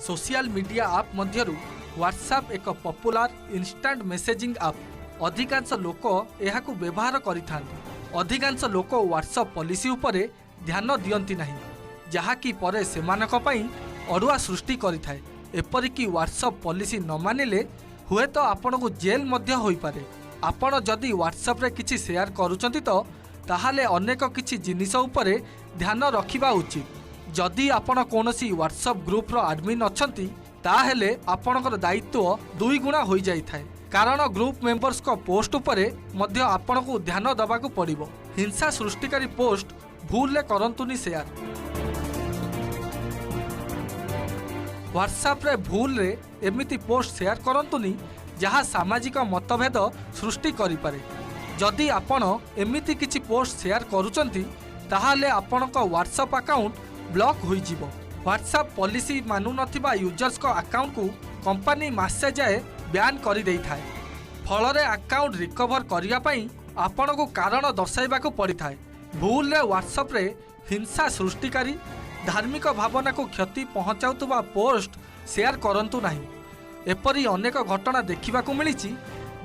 Social media आप मध्यरु WhatsApp एक popular instant messaging आप अधिकांश लोक एहाकु व्यवहार करिथांती। अधिकांश लोक व्हाट्सएप पॉलिसी उपरे ध्यान दियंती नहीं, जहाँकि परे सेमानक पई अड़ुआ सृष्टि करिथाए। एपरिकी व्हाट्सएप पॉलिसी न मानिले हुए तो आपन को जेल मध्य होई पारे। आपण जदि व्हाट्सएप रे किछि शेयर करूचंती तो ताहाले अनेक किछि जिनिस उपरे ध्यान रखिबा उचित। जदि आपण कोनोसी व्हाट्सएप ग्रुप रो एडमिन अछंती ताहेले आपणकर दायित्व दुई गुणा होई जाई थाए, कारण ग्रुप मेंबर्स को पोस्ट उपरे मध्य आपण को ध्यान दबा को पड़िबो। हिंसा सृष्टिकारी पोस्ट भूल ले करंतुनी शेयर। व्हाट्सएप रे भूल रे एमिति पोस्ट शेयर करंतुनी जहाँ सामाजिक मतभेद सृष्टि करि पारे। जदि आपण एमिति किछि पोस्ट शेयर करूचंती ताहाले आपणक व्हाट्सएप अकाउंट ब्लॉक होई जीवो। व्हाट्सएप पॉलिसी मानु नथिबा यूजर्स को अकाउंट को कंपनी मासे जाए बैन करि देई थाए। फलरे अकाउंट रिकवर करिया पई आपण को कारण दर्शाइबा को पड़ी थाए। भूल रे व्हाट्सएप रे हिंसा सृष्टिकारी धार्मिक भावना को क्षति पहुंचाउतबा पोस्ट शेयर करंतु नहीं। एपरी अनेक घटना देखिबा को मिलिछि।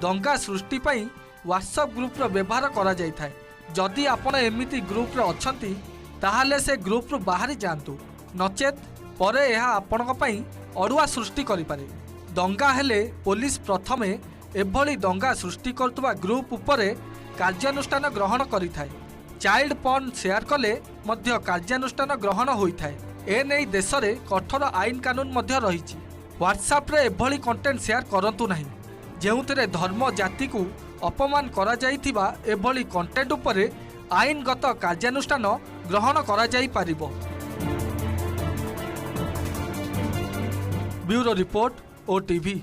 दंगा सृष्टि पई व्हाट्सएप ग्रुप रो व्यवहार करा जाई थाए। जदि आपण एमिति ग्रुप रे अछंती ताहाले से ग्रुप रो बाहरी जांतु, नचेत परे यह आपणक पई अड़ुआ सृष्टि करि पारे। दंगा हेले पुलिस प्रथमे एभली दंगा सृष्टि करतबा ग्रुप उपरे कार्यानुष्ठान ग्रहण करिथाए। चाइल्ड पॉर्न शेयर कले मध्य कार्यानुष्ठान ग्रहण होइथाए। ए नै देश रे कठोर आईन कानून मध्य रहिछि। व्हाट्सएप रे एभली कंटेंट शेयर करंतु नहीं, जेउथिरे धर्म जाति को अपमान करा जाइथिबा एभली कंटेंट उपरे आईनगत कार्यानुष्ठान ग्रहण करा जाई पारिबो। Bureau report OTV।